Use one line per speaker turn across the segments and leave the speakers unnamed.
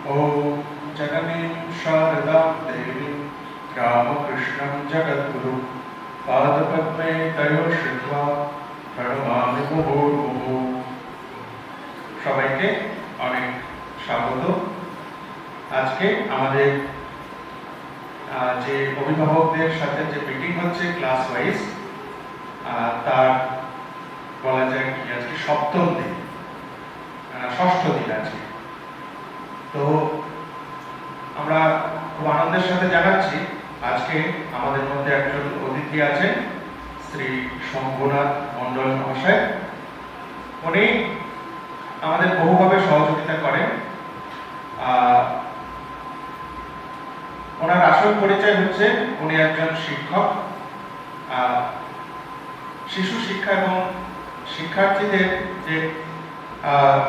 ॐ जननीं शारदां देवीं रामकृष्णं जगद्गुरुं पादपद्मे तयोः श्रुत्वा प्रणमामि मुहुर्मुहुः। সবাইকে অনেক স্বাগত। আজকে আমাদের যে অভিভাবকদের সাথে যে মিটিং হচ্ছে ক্লাস ওয়াইজ, তার বলা যায় কি আজকে সপ্তম দিন, ষষ্ঠ দিন আছে। তো আমরা খুব আনন্দের সাথে জানাচ্ছি আজকে আমাদের মধ্যে একজন অতিথি আছেন, শ্রী শম্ভুনাথ মণ্ডল মহাশয়। উনি আমাদের বহুভাবে সহযোগিতা করেন। ওনার আসল পরিচয় হচ্ছে উনি একজন শিক্ষক। শিশু শিক্ষা এবং শিক্ষার্থীদের যে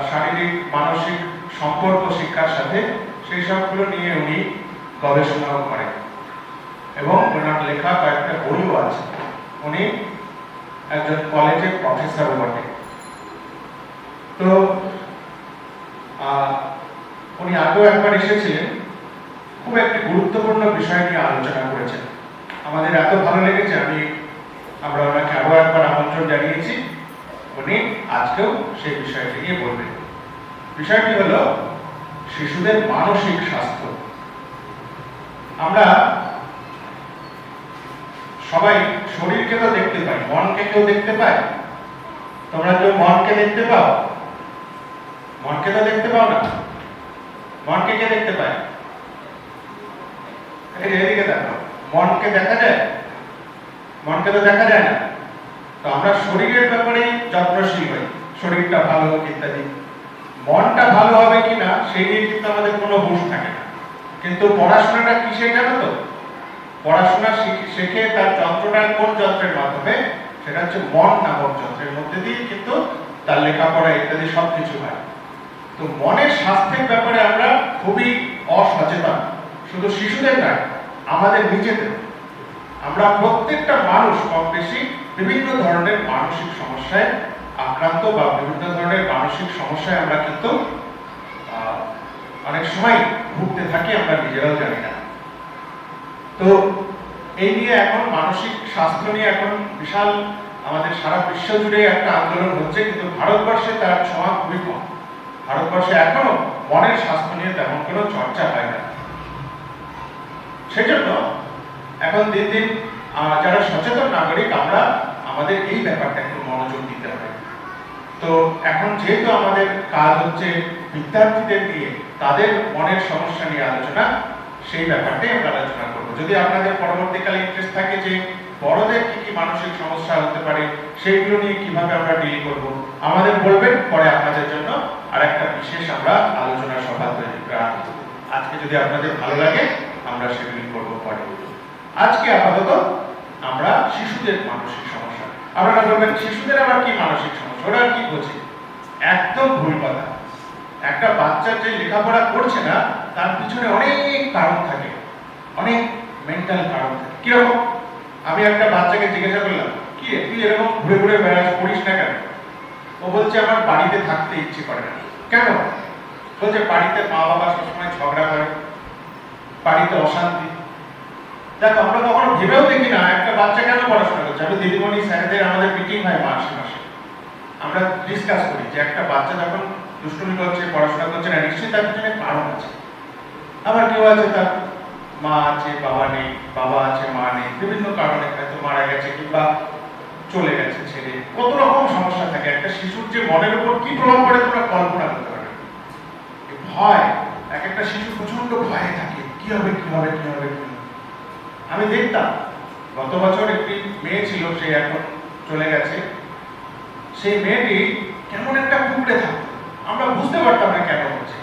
শারীরিক মানসিক সম্পর্ক শিক্ষার সাথে সেই সবগুলো নিয়ে উনি গবেষণাও করেন এবং ওনার লেখা কয়েকটা বইও আছে। উনি একজন কলেজের প্রফেসরও বটে। তো উনি আগেও একবার এসেছিলেন, খুব একটি গুরুত্বপূর্ণ বিষয় নিয়ে আলোচনা করেছেন। আমাদের এত ভালো লেগেছে, আমরা ওনাকে আরো একবার আমন্ত্রণ জানিয়েছি। উনি আজকেও সেই বিষয়টি নিয়ে বলবেন। বিষয়টি হলো শিশুদের মানসিক স্বাস্থ্য। আমরা সবাই শরীরকে তো দেখতে পাই, মনকে কেউ দেখতে পায়? তোমরা কেউ মনকে দেখতে পাও? মনকে তো দেখতে পাও না। মনকে কে দেখতে পায়? এদিকে দেখো, মনকে দেখা যায়? মনকে তো দেখা যায় না। তো আমরা শরীরের ব্যাপারে যত্নশীল হই, শরীরটা ভালো হোক ইত্যাদি। মনটা ভালো হবে কিনা সেই নিয়ে কিন্তু আমাদের কোনো হুঁশ থাকে না। কিন্তু পড়াশোনাটা কিসে জানো তো? পড়াশোনা শেখে তার যন্ত্রটা কোন যন্ত্রের মাধ্যমে? সেটা হচ্ছে মন নামক যন্ত্রের মধ্যে দিয়ে কিন্তু তার লেখাপড়া ইত্যাদি সবকিছু হয়। তো মনের স্বাস্থ্যের ব্যাপারে আমরা খুবই অসচেতন, শুধু শিশুদের নয়, আমাদের নিজেদের। আমরা প্রত্যেকটা মানুষ কম বেশি বিভিন্ন ধরনের মানসিক সমস্যায় আক্রান্ত বা বিভিন্ন ধরনের মানসিক সমস্যায় আমরা কিন্তু অনেক সময় ভুগতে থাকি, আমরা নিজেরাও জানি না। তো এই নিয়ে এখন মানসিক স্বাস্থ্য নিয়ে এখন বিশাল আমাদের সারা বিশ্ব জুড়ে একটা আন্দোলন হচ্ছে, কিন্তু ভারতবর্ষে তার ছোঁয়া খুবই কম। ভারতবর্ষে এখনো মনের স্বাস্থ্য নিয়ে তেমন কোনো চর্চা হয় না। সেজন্য এখন দিন দিন যারা সচেতন নাগরিক, আমরা আমাদের এই ব্যাপারটা একটু মনোযোগ দিতে হবে। তো এখন যেহেতু আমাদের কাজ হচ্ছে বিদ্যার্থীদের নিয়ে তাদের মনের সমস্যা নিয়ে আলোচনা, সেই ব্যাপারটাই আমরা আলোচনা করবো। যদি আপনাদের পরবর্তীকালে ইন্টারেস্ট থাকে যে বড়দের কি কি মানসিক সমস্যা হতে পারে, সেইগুলো নিয়ে কিভাবে আমরা ডিল করব, আমাদের বলবেন। পরে আপনাদের জন্য আর একটা বিশেষ আমরা আলোচনা সভা তৈরি রাখব। আজকে যদি আপনাদের ভালো লাগে আমরা সেগুলি করবো পরে। আজকে আপাতত আমরা শিশুদের মানসিক সমস্যা। আপনারা বলবেন শিশুদের আবার কি মানসিক সমস্যা, ওরা কি বোঝে? একদম ভুল কথা। একটা বাচ্চা যে লেখাপড়া করছে না, তার পিছনে অনেক কারণ থাকে, অনেক মেন্টাল কারণ থাকে। কিরকম? আমি একটা বাচ্চাকে জিজ্ঞাসা করলাম, কি রে তুই এরকম ঘুরে ঘুরে বেড়াস, পড়িস না কেন? ও বলছে আমার বাড়িতে থাকতে ইচ্ছে করে না। কেন? বলছে বাড়িতে মা বাবা সবসময় ঝগড়া করে, বাড়িতে অশান্তি। দেখো, আমরা কখনো ভেবেও দেখি না একটা বাচ্চা কেন পড়াশোনা করছে। আমি দিদিমণি স্যারদের আমাদের মিটিং হয় মাসে মাসে, আমরা ডিসকাস করি যে একটা বাচ্চা যখন দুষ্টুমি করছে, পড়াশোনা করছে না, নিশ্চয়ই তার পিছনে কারণ আছে। আবার কেউ আছে তার মা আছে বাবা নেই, বাবা আছে মা নেই, বিভিন্ন কারণে হয়তো মারা গেছে কিংবা চলে গেছে ছেলে। কত রকম সমস্যা থাকে। একটা শিশুর যে মনের উপর কি প্রভাব পড়ে তোমরা কল্পনা করতে পারবে। ভয়, এক একটা শিশু প্রচন্ড ভয়ে থাকে, কি হবে কি হবে কি হবে কি হবে। আমি দেখতাম গত বছর একটি মেয়ে ছিল, সে এখন চলে গেছে। সেই মেয়েটি কেমন একটা কুকড়ে থাকতো, আমরা বুঝতে পারতাম না কেন হচ্ছে।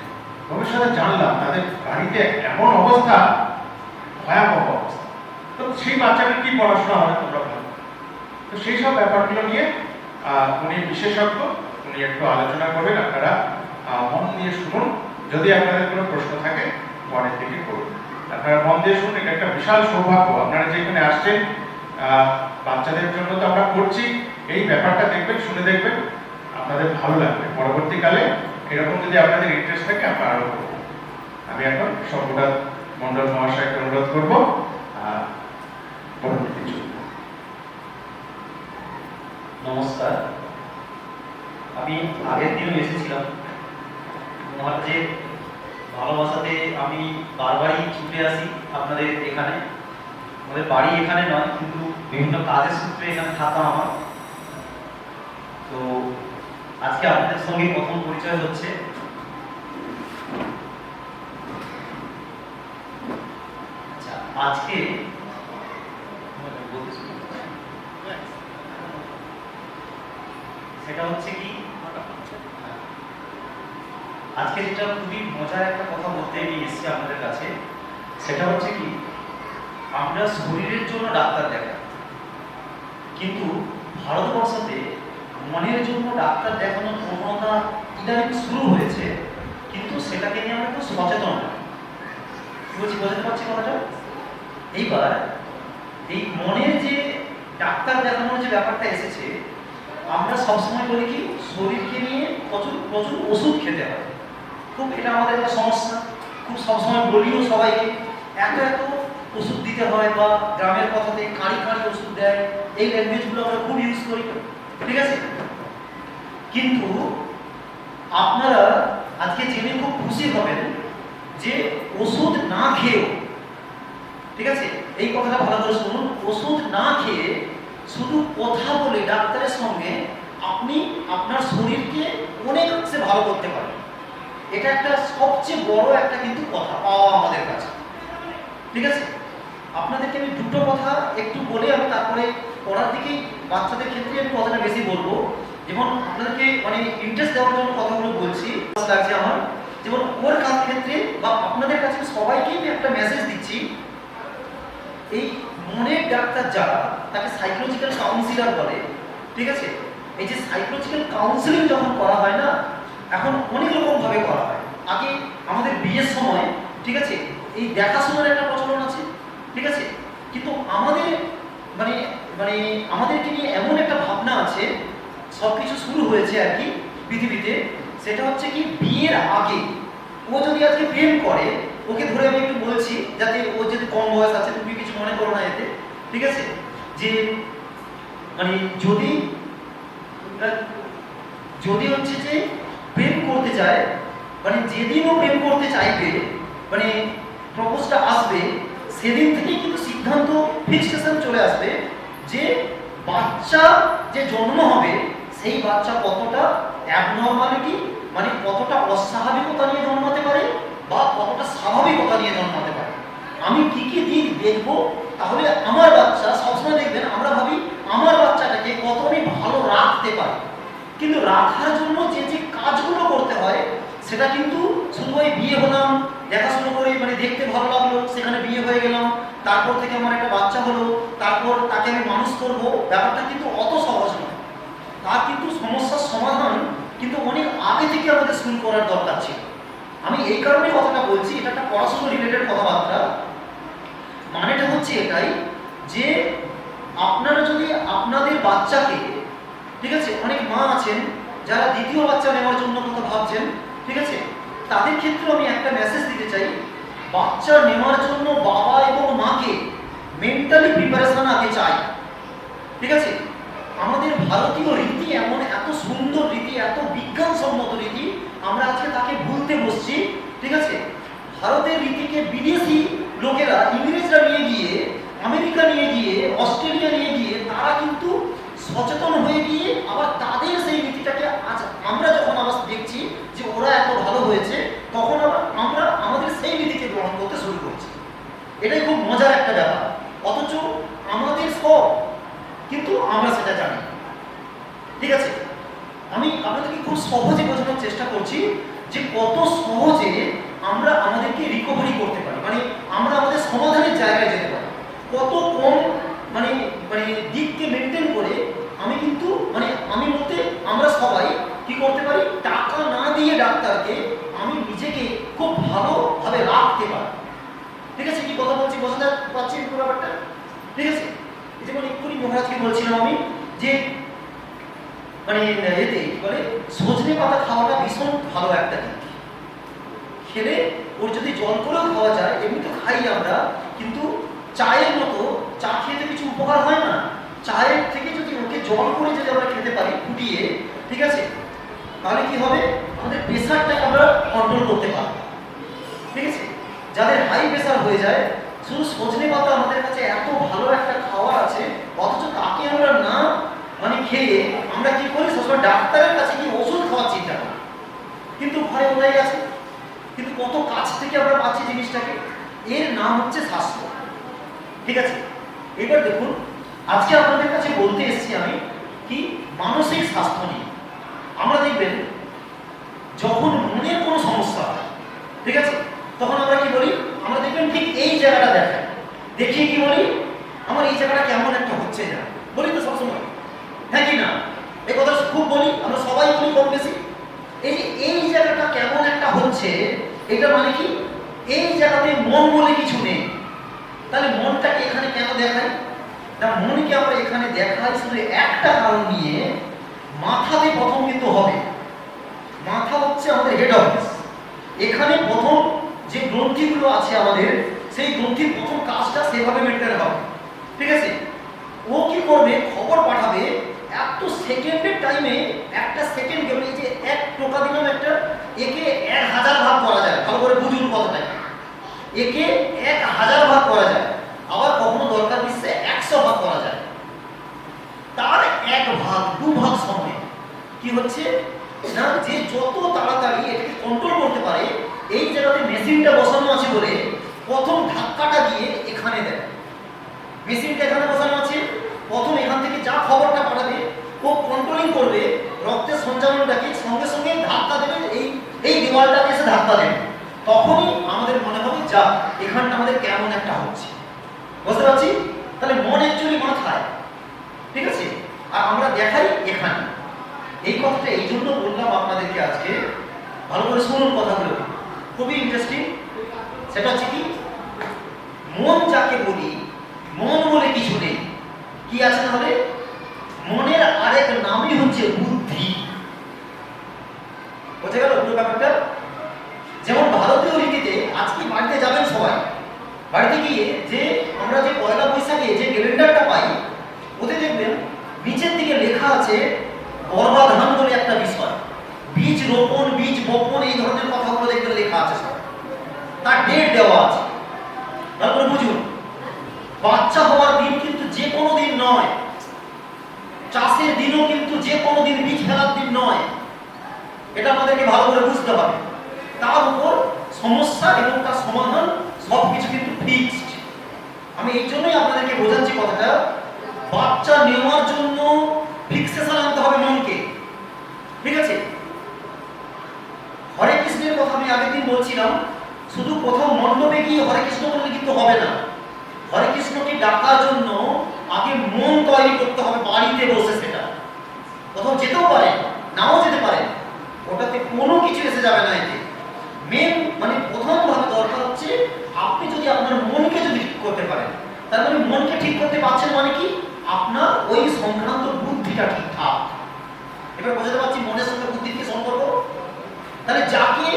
ভবিষ্যতে জানলাম তাদের বাড়িতে এমন অবস্থা, ভয়াবহ অবস্থা। তো সেই বাচ্চাটার কি পড়াশোনা হবে তোমরা ভালো। তো সেই সব ব্যাপারগুলো নিয়ে উনি বিশেষজ্ঞ, উনি একটু আলোচনা করবেন। আপনারা মন দিয়ে শুনুন। যদি আপনাদের কোনো প্রশ্ন থাকে পরের দিকে করুন। আপনারা মন দিয়ে শুনুন। এটা একটা বিশাল সৌভাগ্য, আপনারা যেখানে আসছেন বাচ্চাদের জন্য তো আমরা করছি। এই ব্যাপারটা দেখবেন, শুনে দেখবেন, আপনাদের ভালো লাগবে। পরবর্তীকালে এরকম যদি আপনাদের ইন্টারেস্ট থাকে আমরা আরো করবো। এখন শঙ্কুনাথ মন্ডল মহাশয়কে অনুরোধ করবো পরবর্তী চলবে।
নমস্কার, আমি আগের দিনও এসেছিলাম। মহারাজের ভালোবাসাতে আমি বারবারই ছুটে আসি আপনাদের এখানে। আমাদের বাড়ি এখানে নয়, কিন্তু বিভিন্ন কাজের সূত্রে এখানে থাকা আমার। তো আজকে আপনাদের সঙ্গে প্রথম পরিচয় হচ্ছে। আচ্ছা, আজকে সেটা হচ্ছে কি, আজকে যেটা খুবই মজার একটা কথা বলতে নিয়ে এসেছি আপনাদের কাছে, সেটা হচ্ছে কি, আমরা শরীরের জন্য ডাক্তার দেখাই, কিন্তু ভারতবর্ষতে মনের জন্য ডাক্তার দেখানোর প্রবণতা ইদানিং শুরু হয়েছে, কিন্তু সেটাকে নিয়ে আমরা একটু সচেতন নই। কি বলছি, বোঝাতে পারছি কথাটা? এইবার এই মনের যে ডাক্তার দেখানোর যে ব্যাপারটা এসেছে, আমরা সবসময় বলি কি শরীরকে নিয়ে প্রচুর প্রচুর ওষুধ খেতে হয়। খুব এটা আমাদের একটা সমস্যা, খুব সবসময় বলিও সবাইকে এত এত ওষুধ দিতে হয়, বা গ্রামের কথাতে কাঁড়ি কাঁড়ি ওষুধ দেয়, এই ল্যাঙ্গুয়েজগুলো আমরা খুব ইউজ করি, ঠিক আছে? কিন্তু আপনারা আজকে জেনে খুব খুশি হবেন যে ওষুধ না খেয়েও, ঠিক আছে, এই কথাটা ভালো করে শুনুন, ওষুধ না খেয়ে শুধু কথা বলে ডাক্তারের সঙ্গে আপনি আপনার শরীরকে অনেক অংশে ভালো করতে পারেন। এটা একটা সবচেয়ে বড় একটা কিন্তু কথা পাওয়া আমাদের কাছে, ঠিক আছে? আপনাদেরকে আমি দুটো কথা একটু বলে আমি তারপরে পড়ার দিকেই বাচ্চাদের ক্ষেত্রে আমি কথাটা বেশি বলবো। যেমন আপনাদেরকে মানে ইন্টারেস্ট দেওয়ার জন্য কথাগুলো বলছি, লাগছে আমার। যেমন ওর কাজ ক্ষেত্রে বা আপনাদের কাছে সবাইকে আমি একটা মেসেজ দিচ্ছি, এই মনের ডাক্তার যারা, তাকে সাইকোলজিক্যাল কাউন্সিলর বলে, ঠিক আছে? এই যে সাইকোলজিক্যাল কাউন্সিলিং যখন করা হয় না, এখন অনেক রকম ভাবে করা হয়। আগে আমাদের বিয়ের সময়, ঠিক আছে, এই দেখাশোনার একটা প্রচলন আছে, ঠিক আছে, কিন্তু আমাদের মানে মানে আমাদেরকে নিয়ে এমন একটা ভাবনা আছে, সবকিছু শুরু হয়েছে আর কি পৃথিবীতে, সেটা হচ্ছে কি বিয়ের আগে ও যদি আজকে প্রেম করে, ওকে ধরে আমি একটু বলছি যাতে ও যদি কম বয়স আছে, তুমি কিছু মনে করো না এতে, ঠিক আছে, যে মানে যদি যদি হচ্ছে যে প্রেম করতে চায়, মানে যেদিন ও প্রেম করতে চাইবে, মানে প্রপোজটা আসবে, সেদিন থেকেই কিন্তু সিদ্ধান্ত ফিক্সেশন চলে আসবে যে বাচ্চা যে জন্ম হবে, সেই বাচ্চা কতটা অ্যাবনর্মালিটি, মানে কতটা অস্বাভাবিকতা নিয়ে জন্মাতে পারে বা কতটা স্বাভাবিকতা নিয়ে জন্মাতে পারে। আমি কি কি দিক দেখবো, তাহলে আমার বাচ্চা, সবসময় দেখবেন আমরা ভাবি আমার বাচ্চাটাকে কত আমি ভালো রাখতে পারি, কিন্তু রাখার জন্য যে যে কাজগুলো করতে হয় সেটা কিন্তু শুধু ওই বিয়ে হলাম, দেখাশোনা করে মানে দেখতে ভালো লাগলো, সেখানে বিয়ে হয়ে গেলাম, তারপর থেকে আমার একটা বাচ্চা হলো, তারপর তাকে আমি মানুষ করবো, ব্যাপারটা কিন্তু অত সহজ নয়। তার কিন্তু সমস্যার সমাধান কিন্তু অনেক আগে থেকে আমাদের শুরু করার দরকার ছিল। আমি এই কারণে কথাটা বলছি, এটা একটা পড়াশোনা রিলেটেড কথাবার্তা। মানেটা হচ্ছে এটাই যে আপনারা যদি আপনাদের বাচ্চাকে, ঠিক আছে, অনেক মা আছেন যারা দ্বিতীয় বাচ্চা নেওয়ার জন্য কথা ভাবছেন, ঠিক আছে, তাদের ক্ষেত্রে আমি একটা মেসেজ দিতে চাই, বাচ্চা নেওয়ার জন্য বাবা এবং মাকে মেন্টালি প্রিপারেশন আগে চাই, ঠিক আছে? আমাদের ভারতীয় রীতি এমন এত সুন্দর রীতি, এত বিজ্ঞানসম্মত রীতি, আমরা আজকে তাকে ভুলতে বসছি, ঠিক আছে? ভারতের রীতিকে বিদেশি লোকেরা, ইংরেজরা নিয়ে গিয়ে, আমেরিকা নিয়ে গিয়ে, অস্ট্রেলিয়া নিয়ে গিয়ে তারা কিন্তু সচেতন হয়ে গিয়ে আবার তাদের সেই রীতিটাকে আজ আমরা যখন আবার দেখছি যে ওরা এত ভালো হয়েছে, তখন আবার আমরা আমাদের সেই রীতিকে গ্রহণ করতে শুরু করছি। এটাই খুব মজার একটা ব্যাপার, অথচ আমাদের সব, কিন্তু আমরা সেটা জানি, ঠিক আছে? আমি আপনাদেরকে খুব সহজে বোঝানোর চেষ্টা করছি যে কত সহজে আমরা আমাদেরকে রিকভারি করতে পারি, মানে আমরা আমাদের সমাধানের জায়গায় যেতে পারি, কত কম মানে মানে দিককে মেনটেন করে আমি কিন্তু মানে আমি বলতে আমরা সবাই কি করতে পারি, টাকা না দিয়ে ডাক্তারকে আমি নিজেকে খুব ভালোভাবে রাখতে পারি, ঠিক আছে? কি কথা বলছি বোঝাতে পারছি পুরো ব্যাপারটা, ঠিক আছে? যেমন এক্ষুনি মহারাজকে বলছিলাম আমি যে মানে এতে বলে সজনে পাতা খাওয়াটা ভীষণ ভালো একটা দিক, খেলে ওর যদি জল করেও খাওয়া যায়, এমনি তো খাই আমরা, কিন্তু চায়ের মতো চা খেয়ে তো কিছু উপকার হয় না। চায়ের থেকে যদি ওকে জল করে যদি আমরা খেতে পারি ফুটিয়ে, ঠিক আছে, তাহলে কি হবে, আমাদের প্রেশারটাকে আমরা কন্ট্রোল করতে পারবো। ঠিক আছে, যাদের হাই প্রেশার হয়ে যায়, শুধু সজনে পাতা আমাদের কাছে এত ভালো একটা খাবার আছে, অথচ তাকে আমরা না মানে খেয়ে আমরা কি করি, সবসময় ডাক্তারের কাছে গিয়ে ওষুধ খাওয়ার চিন্তা করি, কিন্তু ঘরে ওটাই আছে। কিন্তু কত কাছ থেকে আমরা পাচ্ছি জিনিসটাকে, এর নাম হচ্ছে স্বাস্থ্য। ঠিক আছে, এবার দেখুন, আজকে আপনাদের কাছে বলতে এসেছি আমি কি, মানসিক স্বাস্থ্য নিয়ে। আমরা দেখবেন যখন মনের কোনো সমস্যা হয়, ঠিক আছে, তখন আমরা কি বলি, আমরা দেখবেন ঠিক এই জায়গাটা দেখাই, দেখিয়ে কি বলি, আমার এই জায়গাটা কেমন একটা হচ্ছে না, বলি তো সবসময়, হ্যাঁ কি না? এই কথা খুব বলি, আমরা সবাই বলি কম বেশি। এই জায়গাটা কেমন একটা হচ্ছে, এটা মানে কি, এই জায়গাতে মন বলে কিছু নেই। তাহলে মনটাকে এখানে কেন দেখাই? না, মনকে আমরা এখানে দেখাই শুধু একটা কারণ নিয়ে, মাথাতে প্রথম কিন্তু হবে। মাথা হচ্ছে আমাদের হেড অফিস। এখানে প্রথম যে গ্রন্থিগুলো আছে আমাদের, সেই গ্রন্থির প্রথম কাজটা সেভাবে মেনটেন হবে। ঠিক আছে, ও কি করবে, খবর পাঠাবে, এত সেকেন্ডের টাইমে, একটা সেকেন্ড গেলে, এই যে এক টোকা দিলাম একটা, একে 1000 ভাগ করা যায়। ভালো করে বুঝুন কথাটাকে, একে 1000 ভাগ করা যায়, আবার কখনো দরকার দিচ্ছে 100 ভাগ করা যায়। তার 1 ভাগ 2 ভাগ সময় কি হচ্ছে না, যে যত তাড়াতাড়ি এটাকে কন্ট্রোল করতে পারে, এই জায়গাতে মেশিনটা বসানো আছে বলে প্রথম ধাক্কাটা দিয়ে এখানে দেয়। মেশিনটা এখানে বসানো আছে, প্রথম এখান থেকে যা খবরটা পাঠাবে ও কন্ট্রোলিং করবে, রক্তের সঞ্চালনটাকে সঙ্গে সঙ্গে ধাক্কা দেবে, এই দেওয়ালটাকে এসে ধাক্কা দেবে। তখনই আমাদের মনে হবে যা এখানটা আমাদের কেমন একটা হচ্ছে। বুঝতে পারছি? তাহলে মন অ্যাকচুয়ালি মাথায়, ঠিক আছে, আর আমরা দেখাই এখানে। এই কথাটা এই জন্য বললাম আপনাদেরকে আজকে, ভালো করে শুনুন কথাগুলো, খুবই ইন্টারেস্টিং। সেটা হচ্ছে কি, মন যাকে বলি, মন বলে কিছু নেই। কি আছে তাহলে? মনের আরেক নামই হচ্ছে বুদ্ধি। বোঝা গেল পুরো ব্যাপারটা? যেমন ভারতীয় রীতিতে আজকে বাড়িতে যাবেন সবাই, বাড়িতে গিয়ে যে আমরা যে পয়লা বৈশাখে যে ক্যালেন্ডারটা পাই, ওতে দেখবেন নিচের দিকে লেখা আছে গর্ভাধান বলে একটা বিষয়, বীজ রোপণ, বীজ বপন, এই ধরনের কথাগুলো দেখবেন লেখা আছে সব, তার ডেট দেওয়া আছে। তারপরে বুঝুন, বাচ্চা হওয়ার দিন কিন্তু যে কোনো দিন নয়, চাষের দিনও কিন্তু যে কোনো দিন, বীজ ফেলার দিন নয়। এটা আমাদেরকে ভালো করে বুঝতে হবে। তার উপর সমস্যা এবং তার সমাধান সবকিছু কিন্তু ফিক্সড। আমি এই জন্যই আপনাদেরকে বোঝাচ্ছি কথাটা, বাচ্চা নেওয়ার জন্য ফিক্সেশন আনতে হবে মনকে। ঠিক আছে, হরে কৃষ্ণের কথা আমি আগের দিন বলছিলাম, শুধু কোথাও মণ্ডপে গিয়ে হরে কৃষ্ণ বললে কিন্তু হবে না। হরে কৃষ্ণকে ডাকার জন্য আগে মন তৈরি করতে হবে, বাড়িতে বসে। সেটা কোথাও যেতেও পারে, নাও যেতে পারে, ওটাতে কোনো কিছু এসে যাবে না। এতে মেন মানে প্রথম ভাবে দরকার হচ্ছে, আপনি যদি আপনার মনকে যদি ঠিক করতে পারেন, তার মানে মনকে ঠিক করতে পারছেন মানে কি, আপনার ওই সংক্রান্ত বুদ্ধিটা ঠিকঠাক। এবার বোঝাতে পারছি মনের সঙ্গে বুদ্ধির কি সম্পর্ক। তাহলে যাকে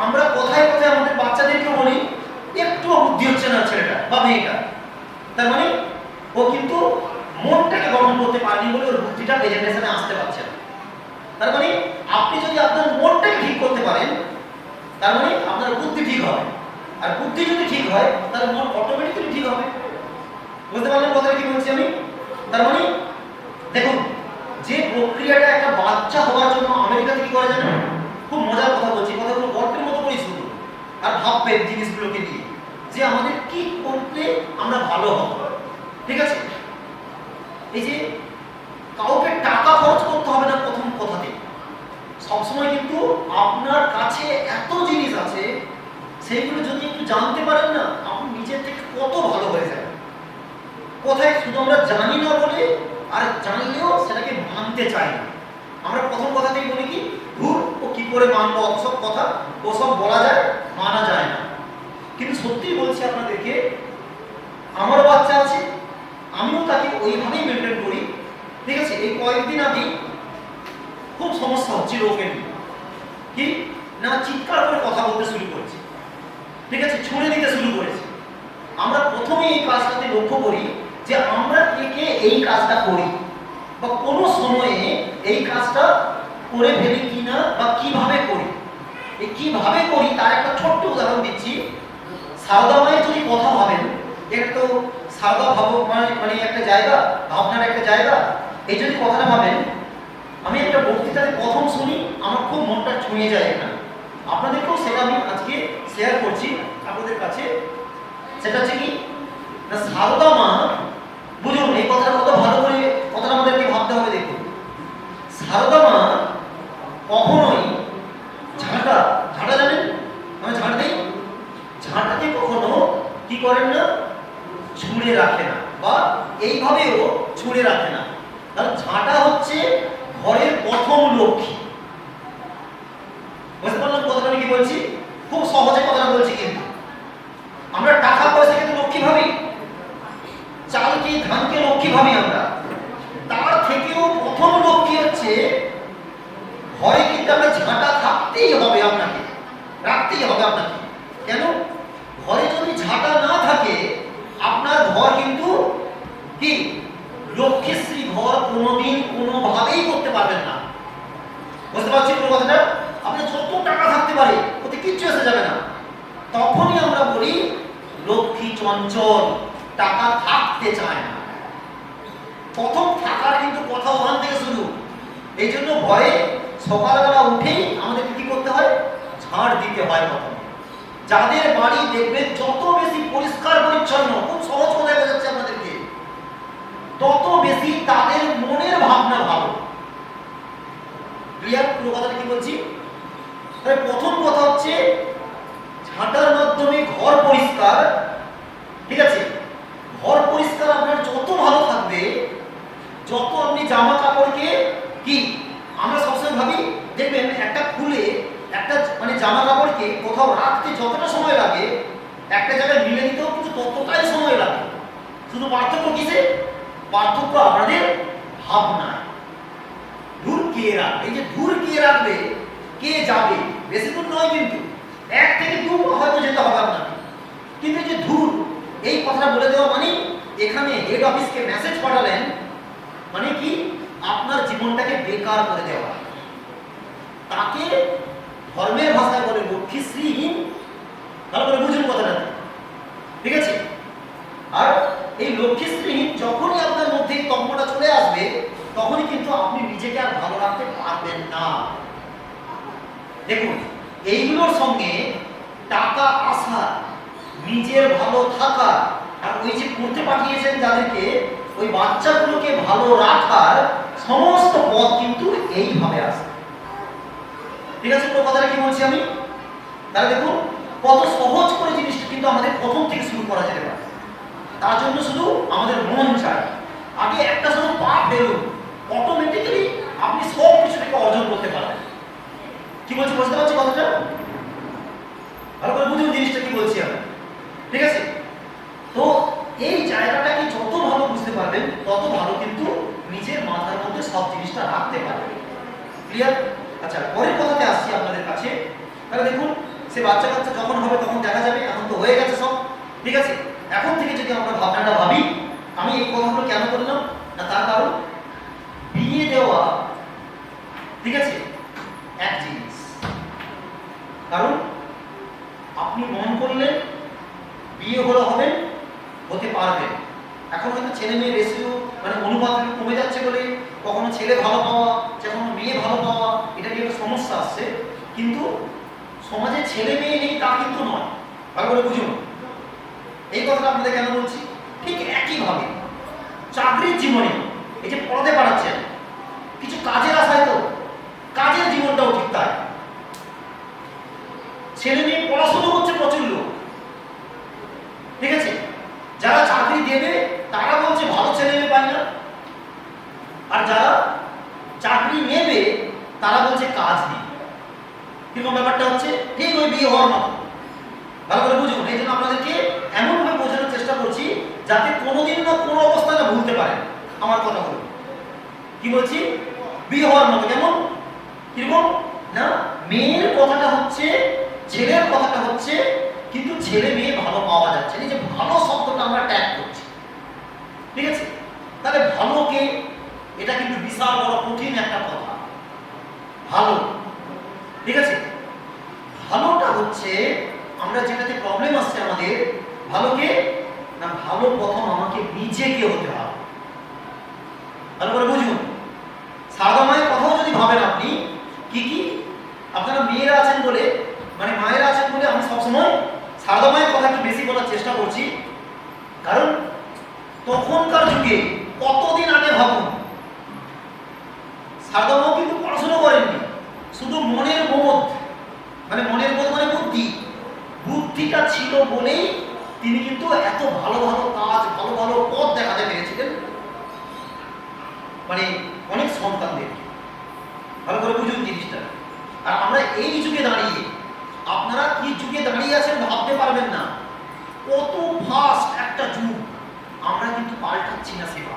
আমরা কথায় কথায় আমাদের বাচ্চাদেরকে বলি একটুও বুদ্ধি হচ্ছে না ছেলেটা বা মেয়েটা, তার মানে ও কিন্তু মনটাকে গঠন করতে পারেনি বলে ওর বুদ্ধিটা প্রেজেন্টেশনে আসতে পারছে না। তার মানে আপনি যদি আপনার মনটাকে ঠিক করতে পারেন, তার মানে আপনার বুদ্ধি ঠিক হবে, আর বুদ্ধি যদি ঠিক হয় তাহলে মন অটোমেটিক্যালি ঠিক হবে। বুঝতে পারলেন কথাটা কি বলছি আমি? তার মানে দেখুন, যে প্রক্রিয়াটা একটা বাচ্চা হওয়ার জন্য আমেরিকাতে কি করে জানেন, খুব মজার কথা বলছি, কথাগুলো গল্পের মতো করেই শুনুন আর ভাববেন জিনিসগুলোকে নিয়ে, যে আমাদের কি করলে আমরা ভালো হব। ঠিক আছে, এই যে কাউকে টাকা খরচ করতে হবে না প্রথম কথাতে, সবসময় কিন্তু আপনার কাছে এত জিনিস আছে, সেইগুলো যদি একটু জানতে পারেন না, আপনি নিজের থেকে কত ভালো হয়ে যাবে। কোথায় শুধু আমরা জানি না বলে, আর জানলেও সেটাকে মানতে চাই না। আমরা প্রথম কথাতেই বলি কি, ধুর ও কি করে মানবো, অসব কথা ওসব বলা যায়, মানা যায় না। কিন্তু সত্যি বলছি আপনাদেরকে, আমার বাচ্চা আছে, আমিও তাকে ওইভাবেই মেনটেন করি। ঠিক আছে, এই কয়েকদিন আগে খুব সমস্যা হচ্ছিল ওকে নিয়ে, কি না চিৎকার করে কথা বলতে শুরু করেছে। ছুঁড়ে দিতে শুরু করেছে। আমরা প্রথমে এই কাজটাতে লক্ষ্য করি যে আমরা কে কে এই কাজটা করি বা কোনো সময়ে এই কাজটা করে ফেলি কিনা বা কিভাবে করি। এই কিভাবে করি তার একটা ছোট্ট উদাহরণ দিচ্ছি। সারদা মায়ের যদি কথা ভাবেন, এটা তো সারদা ভাবক মানে একটা জায়গা, ভাবনার একটা জায়গা। এই যদি কথাটা ভাবেন, আমি একটা বক্তৃতাতে প্রথম শুনি, আমার খুব মনটা ছুঁয়ে যায় এখানে। আপনাদেরকেও সেটা আমি আজকে শেয়ার করছি আপনাদের কাছে। সেটা হচ্ছে কি না, সারদা মা, বুঝুন এই কথাটা কত ভালো করে কথাটা আমাদেরকে ভাবতে হবে। দেখুন, সারদা মা কখনোই ঝাঁটা জানেন, মানে ঝাঁট দেই, ঝাঁটাকে কখনো কি করেন না, ছুঁড়ে রাখে না বা এইভাবেও ছুঁড়ে রাখে না। কারণ ঝাঁটা হচ্ছে ঘরের প্রথম লক্ষ্মী। বুঝতে পারলাম কথাটা আমি কি বলছি? খুব সহজে কথাটা বলছি। কিন্তু আমরা টাকা পয়সা কিন্তু লক্ষ্মী ভাবি, চালকে ধানকে লক্ষ্মী ভাবি আমরা। তার থেকেও প্রথম লক্ষ্মী হচ্ছে ঘরে কিন্তু আপনার ঝাঁটা থাকতেই হবে, আপনাকে রাখতেই হবে আপনাকে। কেন? ঘরে যদি ঝাঁটা না থাকে আপনার ঘর কিন্তু কি লক্ষ্মীশ্রী ঘর কোনোদিন কোনোভাবেই করতে পারবেন না। বুঝতে পারছি পুরো কথাটা? আপনার যত টাকা থাকতে পারে ওতে কিচ্ছু এসে যাবে না। তখনই আমরা বলি লক্ষ্মী চঞ্চল, টাকা থাকতে চায় না। প্রথম থাকার কিন্তু কথা ওখান থেকে শুরু। এই জন্য ভয়ে সকালবেলা উঠেই আমাদেরকে কি করতে হয়? ঝাড় দিতে হয় প্রথমে। যাদের বাড়ি দেখবেন যত বেশি পরিষ্কার পরিচ্ছন্ন, খুব সহজ কথায় বোঝাচ্ছে আপনাদেরকে, তত বেশি তাদের মনের ভাবনা ভালো। ক্লিয়ার পুরো কথাটা কি বলছি? তাহলে প্রথম কথা হচ্ছে ঝাঁটার মাধ্যমে ঘর পরিষ্কার। ঠিক আছে, ঘর পরিষ্কার আপনার যত ভালো থাকবে, যত আপনি জামা কাপড়কে কি, আমরা সবসময় ভাবি দেখবেন একটা খুলে একটা মানে জামা কাপড়কে কোথাও রাখতে যতটা সময় লাগে একটা জায়গায় মিলে দিতেও কিন্তু ততটাই সময় লাগে। শুধু পার্থক্য কিসে? পার্থক্য আপনাদের ভাবনায়। দূর কে রাখবে, এই যে দূর কে রাখবে, কে যাবে, বেশি দূর নয় কিন্তু 1 থেকে 2 হয়তো যেতে হবে আপনাকে। কিন্তু এই যে দূর, এই কথাটা বলে দেওয়া মানে এখানে হেড অফিসকে মেসেজ পাঠালেন, মানে কি আপনার জীবনটাকে বেকার করে দেওয়া। তাকে ধর্মের ভাষায় বলে লক্ষ্মীশ্রীহীন। ভালো করে বুঝুন কথাটা, ঠিক আছে? আর এই লক্ষ্মীশ্রীহীন যখনই আপনার মধ্যে এই তম্বটা চলে আসবে, তখনই কিন্তু আপনি নিজেকে আর ভালো রাখতে পারবেন না। দেখুন, এইগুলোর সঙ্গে টাকা আসা, নিজের ভালো থাকা, আর ওই যে পড়তে পাঠিয়েছেন যাদেরকে, ওই বাচ্চাগুলোকে ভালো রাখার সমস্ত পথ কিন্তু এইভাবে আসে। ঠিক আছে পুরো কথাটা কি বলছি আমি? তাহলে দেখুন কত সহজ করে জিনিসটা কিন্তু আমাদের প্রথম থেকে শুরু করা যেতে পারে। তার জন্য শুধু আমাদের মন চাই। আগে একটা শুধু পা ফেলুন, অটোমেটিক্যালি আপনি সব কিছুটাকে অর্জন করতে পারবেন। কি বলছি বুঝতে পারছি কথাটা? ভালো করে বুঝুন জিনিসটা কি বলছি আমি, ঠিক আছে? তো এই জায়গাটাকে যত ভালো বুঝতে পারবেন তত ভালো কিন্তু নিজের মাথার মধ্যে সব জিনিসটা রাখতে পারবেন। ক্লিয়ার? আচ্ছা, পরের কথাতে আসছি আপনাদের কাছে। তাহলে দেখুন, সে বাচ্চা কাচ্চা যখন হবে তখন দেখা যাবে, এখন তো হয়ে গেছে সব, ঠিক আছে? এখন থেকে যদি আমরা ভাবনাটা ভাবি, আমি এই কথাগুলো কেন বললাম না, তার কারণ বিয়ে দেওয়া, ঠিক আছে, এক জিনিস। কারণ আপনি মন করলেন বিয়ে হলো হবে, হতে পারবে। এখন হয়তো ছেলে মেয়ে রেশিও মানে অনুপাত কমে যাচ্ছে বলে কখনো ছেলে ভালো পাওয়া, কখনো মেয়ে ভালো পাওয়া, এটা নিয়ে একটা সমস্যা আসছে। কিন্তু সমাজে ছেলে মেয়ে নেই তা কিন্তু নয়। ভালো করে বুঝুন এই কথাটা আপনাদের কেন বলছি। ঠিক একইভাবে চাকরির জীবনে এই যে পড়াতে পারাচ্ছেন, কিছু কাজের আশায় তো কাজের জীবনটাও ঠিক তাই। ছেলে মেয়ে পড়াশোনা করছে প্রচুর, ঠিক আছে? যারা চাকরি দেবে তারা বলছে ভালো ছেলে মেয়ে পায় না, আর যারা চাকরি নেবে তারা বলছে কাজ নেই। কিরকম ব্যাপারটা হচ্ছে? ঠিক ওই বিয়ে হওয়ার মতো। ভালো করে বুঝুন, এই জন্য আপনাদেরকে এমনভাবে বোঝানোর চেষ্টা করছি যাতে কোনোদিন না কোনো অবস্থা না ভুলতে পারেন আমার কথা হলো। কি বলছি? বিয়ে হওয়ার মতো। কেমন? কিরকম না, মেয়ের কথাটা হচ্ছে, ছেলের কথাটা হচ্ছে, কিন্তু ছেলে মেয়ে ভালো পাওয়া যাচ্ছে না, এই যে ভালো শব্দটা আমরা ট্যাগ করছি, ঠিক আছে? তাহলে ভালোকে, এটা কিন্তু বিশাল বড় কঠিন একটা কথা, ভালো, ঠিক আছে? ভালোটা হচ্ছে আমরা যেটাতে প্রবলেম আসছে আমাদের, ভালোকে না, ভালো প্রথম আমাকে নিজেকে হতে হবে। ভালো করে বুঝুন, সারদা মায়ের কথাও যদি ভাবেন আপনি, কি কি আপনারা মেয়েরা আছেন বলে, মানে মায়েরা আছেন বলে আমি সবসময় সারদা মায়ের কথা একটু বেশি বলার চেষ্টা করছি, কারণ তখনকার যুগে, কতদিন আগে ভাবুন, সারদা মাও কিন্তু পড়াশোনা করেননি, শুধু মনের বোধ, মানে মনের বোধ মানে বুদ্ধি, বুদ্ধিটা ছিল বলেই তিনি কিন্তু এত ভালো ভালো কাজ, ভালো ভালো পথ দেখাতে পেরেছিলেন, মানে অনেক সন্তানদের। ভালো করে বুঝুন জিনিসটা। আর আমরা এই যুগে দাঁড়িয়ে, আপনারা কি যুগে দাঁড়িয়ে আছেন ভাবতে পারবেন না, কত ফাস্ট একটা যুগ, আমরা কিন্তু পাল্টাচ্ছি না সেবা।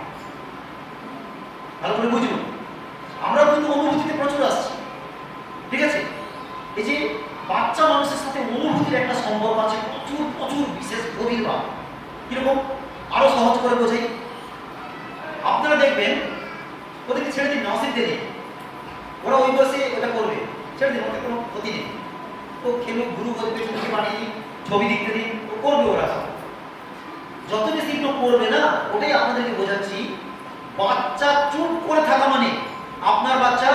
ভালো করে বুঝুন, আমরা কিন্তু অনুভূতিতে প্রচুর আসছি, ঠিক আছে? এই যে বাচ্চা মানুষের সাথে অনুভূতির একটা সম্পর্ক আছে, প্রচুর প্রচুর বিশেষ গভীরভাব। কিরকম আরো সহজ করে বোঝাই, আপনারা দেখবেন ওদেরকে ছেড়ে দিন, অসুবিধে নেই, ওরা ওই বসে ওটা করবে, ছেড়ে দিন, ওদের কোনো ক্ষতি নেই, ও খেলুক, গুরু বলবে, ছবি বানিয়ে দিন, ছবি দেখতে দিন, ও করবে, ওরা যত বেশি একটু করবে না, ওটাই আপনাদেরকে বোঝাচ্ছি। বাচ্চা চুপ করে থাকা মানে আপনার বাচ্চা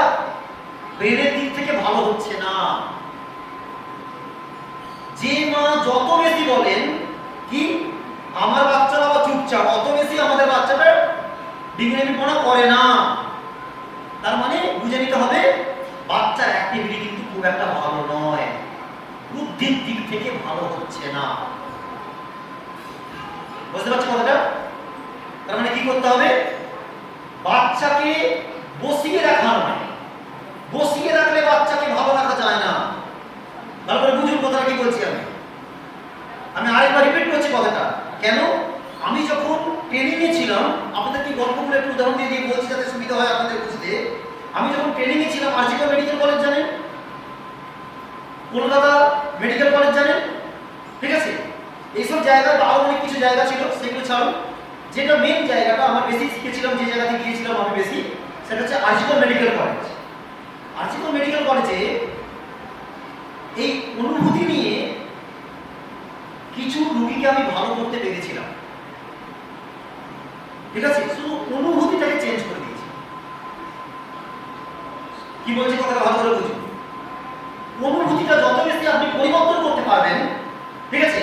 ব্রেনের দিক থেকে ভালো হচ্ছে না। যে মা যত বেশি বলেন কি আমার বাচ্চারা আবার চুপচাপ, অত বেশি আমাদের বাচ্চাটা ডিগ্রেডিপনা করে না, তার মানে বুঝে নিতে হবে বাচ্চার অ্যাক্টিভিটি কিন্তু খুব একটা ভালো নয়, বুদ্ধির দিক থেকে ভালো হচ্ছে না। বুঝতে পারছো কথাটা? তার মানে কি করতে হবে, বাচ্চাকে বসিয়ে রাখা নয়, বসিয়ে রাখলে বাচ্চাকে ভালো রাখা যায় না। ভালো করে বুঝুন কথাটা কি বলছি আমি আরেকবার রিপিট করছি কথাটা। কেন? আমি যখন ট্রেনিং এ ছিলাম, আপনাদের কি গল্পগুলো একটু উদাহরণ দিয়ে দিয়ে বলছি যাতে সুবিধা হয় আপনাদের বুঝতে। আমি যখন ট্রেনিং এ ছিলাম, আরজিকর মেডিকেল কলেজ জানেন, কলকাতা মেডিকেল কলেজ জানেন, ঠিক আছে? এইসব জায়গায় আরো অনেক কিছু জায়গা ছিল, সেগুলো ছাড়ুন। যেটা মেন জায়গাটা আমার বেশি শিখেছিলাম, যে জায়গাতে গিয়েছিলাম আমি বেশি, সেটা হচ্ছে RG Kar medical college. RG Kar medical কলেজে এই অনুভূতি নিয়ে কিছু রোগীকে আমি ভালো করতে পেরেছিলাম, ঠিক আছে? শুধু অনুভূতিটাকে চেঞ্জ করে দিয়েছি। কি বলছি কথাটা ভালো করে বুঝুন। অনুভূতিটা যত বেশি আপনি পরিবর্তন করতে পারবেন, ঠিক আছে?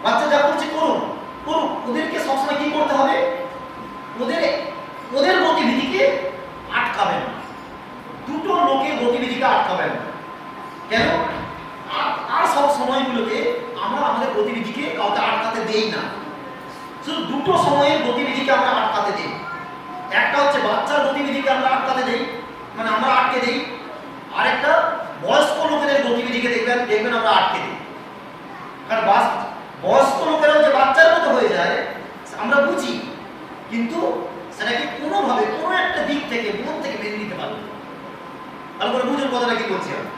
বাচ্চা যা করছে করুন, করুন, ওদেরকে সবসময় কি করতে হবে, ওদের গতিবিধিকে আটকাবেন না, দুটো লোকের গতিবিধিকে আটকাবেন না। কেন? আর সব সময়গুলোতে আমরা আমাদের গতিবিধিকে কাউকে আটকাতে দেই না, শুধু দুটো সময়ের গতিবিধিকে আমরা আটকাতে দেই। একটা হচ্ছে বাচ্চার গতিবিধিকে আমরা আটকাতে দেই, মানে আমরা আটকে দেই, আরেকটা বয়স্ক লোকেদের গতিবিধিকে দেখবেন আমরা আটকে দিই। কারণ বয়স্ক লোকেরাও যে বাচ্চার মতো হয়ে যায় আমরা বুঝি, কিন্তু সেটাকে কোনোভাবে কোনো একটা দিক থেকে, মন থেকে মেনে নিতে পারবো। ভালো করে বুঝুন কথাটা কি বলছি আমি,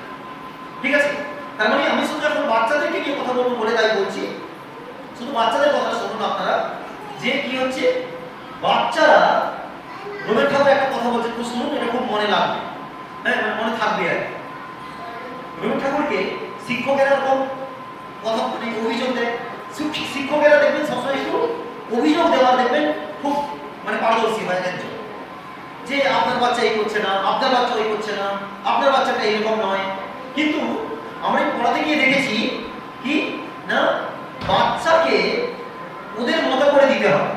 ঠিক আছে? তার মানে আমি শুধু এখন বাচ্চাদেরকে নিয়ে কথা বলবো বলে তাই বলছি, শুধু বাচ্চাদের কথা শুনুন আপনারা, যে কি হচ্ছে বাচ্চারা, রবীন্দ্রনাথ ঠাকুর একটা কথা বলছে, খুব শুনুন, এটা খুব মনে লাগবে, হ্যাঁ, মানে মনে থাকবে আর। রবীন্দ্রনাথ ঠাকুরকে শিক্ষকেরা এরকম কথা, মানে অভিযোগ দেয়, শিক্ষকেরা দেখবেন সবসময় একটু অভিযোগ দেওয়ার দেখবেন খুব মানে পারদর্শী হয়, যে আপনার বাচ্চা এই করছে না, আপনার বাচ্চা ওই করছে না, আপনার বাচ্চাটা এইরকম নয়। কিন্তু আমরা পড়াতে গিয়ে দেখেছি কি না, বাচ্চাকে ওদের মতো করে দিতে হবে।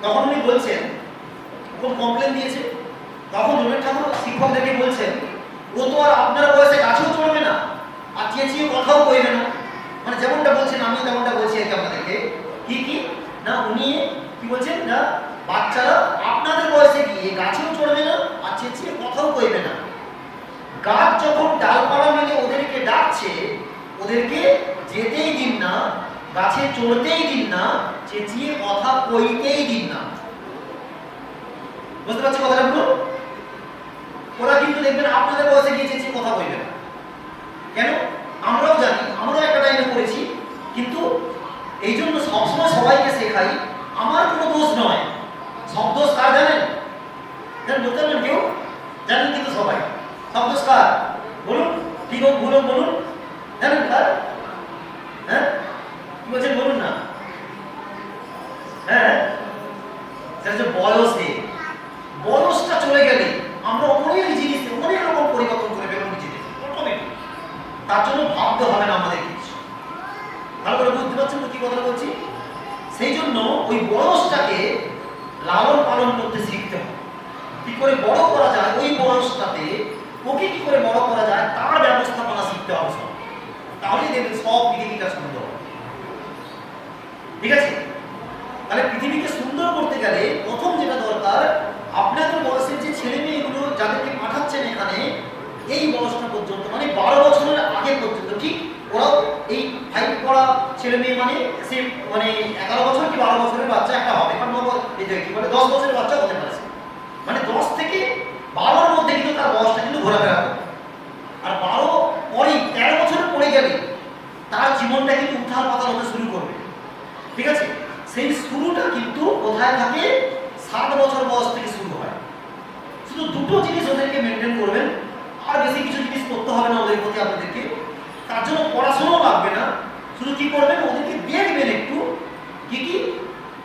তখন উনি বলছেন, খুব কমপ্লেন দিয়েছে, তখন রবীন্দ্রনাথ ঠাকুর শিক্ষকদেরকে বলছেন, ও তো আর আপনার বয়সে গাছেও চড়বে না, আর চেঁচিয়ে কথাও কইবে না, মানে যেমনটা বলছেন আমিও তেমনটা বলছি আর কি আপনাদেরকে। কি না, উনি কি বলছেন না, বাচ্চারা আপনাদের বয়সে গিয়ে গাছেও চড়বে না, আর চেঁচিয়ে কথাও কইবে না। গাছ যখন ডালপালা মেলে ওদেরকে ডাকছে, ওদেরকে যেতেই দিন না, গাছে চড়তেই দিন না, চেঁচিয়ে কথা কইতেই দিন না। বুঝতে পারছি কথাটা? ওরা কিন্তু দেখবেন আপনাদের বয়সে গিয়ে চেঁচিয়ে কথা কইবে না। কেন? আমরাও জানি, আমরাও একটা টাইমে করেছি, কিন্তু এই জন্য সবসময় সবাইকে শেখাই আমার কোনো দোষ নয়। সব দোষ কার জানেন? বলতে পারবেন কেউ? জানেন কিন্তু সবাই। সব দোষ কার বলুন? ঠিক হোক ভুল হোক বলুন, জানেন কার? হ্যাঁ কি বলছেন বলুন না। হ্যাঁ সেটা হচ্ছে বয়সে। বয়সটা চলে গেলে আমরা অনেক জিনিস অনেক রকম পরিবর্তন করে ফেলবো নিজেদের অটোমেটিক। তার জন্য ভাবতে হবে না আমাদের কিছু। ভালো করে বুঝতে পারছেন তো কি কথা বলছি? সেই জন্য ওই বয়সটাকে লালন পালন করতে শিখতে হবে। কি করে বড় করা যায় ওই বয়সটাতে, ওকে কি করে বড় করা যায় তার ব্যবস্থাপনা শিখতে হবে সব। তাহলেই দেখবেন সব পৃথিবীটা সুন্দর হবে। ঠিক আছে? তাহলে পৃথিবীকে সুন্দর করতে গেলে প্রথম যেটা দরকার, আপনাদের বয়সের যে ছেলে মেয়েগুলো যাদেরকে পাঠাচ্ছেন এখানে এই বয়সটা পর্যন্ত, মানে 12 বছরের আগে পর্যন্ত, ঠিক ওরাও এই 5 পড়া ছেলে মেয়ে মানে সে মানে 11 বছর কি 12 বছরের বাচ্চা একটা হবে, কারণ এই যে কি বলে 10 বছরের বাচ্চা হতে পারে, মানে 10 থেকে 12-এর মধ্যে কিন্তু তার বয়সটা কিন্তু ঘোরাফেরা করে। আর 12 পরে 13 বছর পড়ে গেলে তার জীবনটা কিন্তু উত্থাল পাতাল হতে শুরু করবে। ঠিক আছে? সেই শুরুটা কিন্তু কোথায় থাকে? 7 বছর বয়স থেকে শুরু হয়। শুধু দুটো জিনিস ওদেরকে মেনটেন করবেন, আর বেশি কিছু জিনিস করতে হবে না ওদের প্রতি আপনাদেরকে। তার জন্য পড়াশোনাও লাগবে না, শুধু কি করবেন ওদেরকে দেখবেন একটু কি কি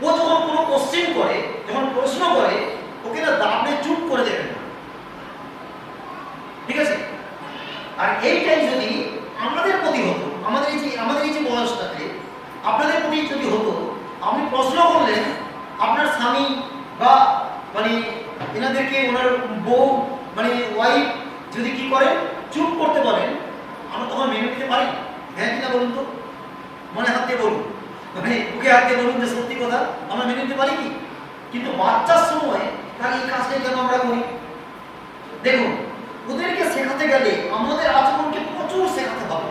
ও যখন কোনো কোশ্চেন করে, যখন প্রশ্ন করে, ওকে না দাবলে চুপ করে দেবেন না। ঠিক আছে? আর এইটাই যদি আমাদের প্রতি হতো, আমাদের এই যে বয়সটাতে আপনাদের প্রতি যদি হতো, আপনি প্রশ্ন করলেন, আপনার স্বামী বা মানে এনাদেরকে ওনার বউ মানে ওয়াইফ যদি কি করে চুপ করতে বলেন, আমরা তখন মেনে নিতে পারি? হ্যাঁ কিনা বলুন তো? মনে হাত দিয়ে বলুন, মানে বুকে হাত দিয়ে বলুন যে সত্যি কথা আমরা মেনে নিতে পারি কি? কিন্তু বাচ্চার সময় তাহলে এই কাজটাই কেন আমরা করি? দেখুন, ওদেরকে শেখাতে গেলে আমাদের আচরণকে প্রচুর শেখাতে হবে।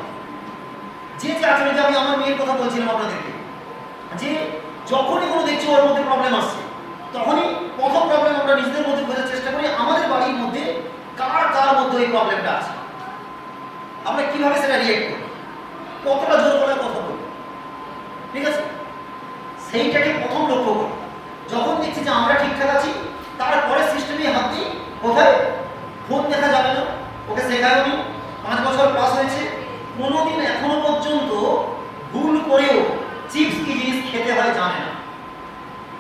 যে আচরণ, আমি আমার মেয়ের কথা বলছিলাম আপনাদেরকে, যে যখনই কোনো দেখছি ওর মধ্যে প্রবলেম আসছে, তখনই প্রথম প্রবলেম আমরা নিজেদের মধ্যে খোঁজার চেষ্টা করি আমাদের বাড়ির মধ্যে কার কার মধ্যে এই প্রবলেমটা আছে, আমরা কিভাবে সেটা রিয়েক্ট করি, কতটা জোর করে কথা বলি। ঠিক আছে? সেইটাকে প্রথম লক্ষ্য করি। যখন দেখছি যে আমরা ঠিকঠাক আছি, তারপরে সিস্টেমে হাত দিই কোথায়? ফোন দেখা যাবে না, ওকে শেখায়নি, 5 বছর প্লাস হয়েছে, কোনোদিন এখনো পর্যন্ত ভুল করেও চিপস কি জিনিস খেতে হয় জানে না।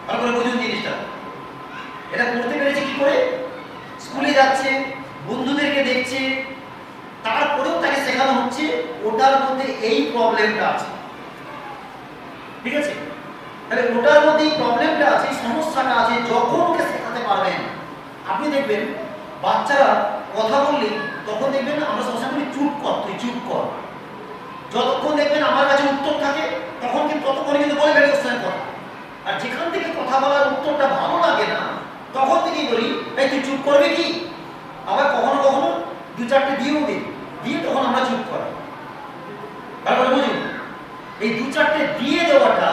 ভালো করে বুঝুন জিনিসটা। এটা করতে পেরেছে কি করে? স্কুলে যাচ্ছে, বন্ধুদেরকে দেখছে, তারপরেও তাকে শেখানো হচ্ছে ওটার মধ্যে এই প্রবলেমটা আছে। ঠিক আছে? তাহলে ওটার মধ্যে এই প্রবলেমটা আছে, সমস্যাটা আছে, যখন ওকে শেখাতে পারবেন, আপনি দেখবেন বাচ্চারা কথা বললে তখন দেখবেন আমরা সবসময় বলি চুপ কর, তুই চুপ কর। যতক্ষণ দেখবেন আমার কাছে উত্তর থাকে তখন কিন্তু ততক্ষণে কিন্তু বলে ফেলে ওর সঙ্গে কথা। আর যেখান থেকে কথা বলার উত্তরটা ভালো লাগে না তখন থেকেই বলি এই তুই চুপ করবি কি? আবার কখনো কখনো 2-4টে দিয়েও দিই, দিয়ে তখন আমরা চুপ করি। তারপরে বুঝুন, এই 2-4টে দিয়ে দেওয়াটা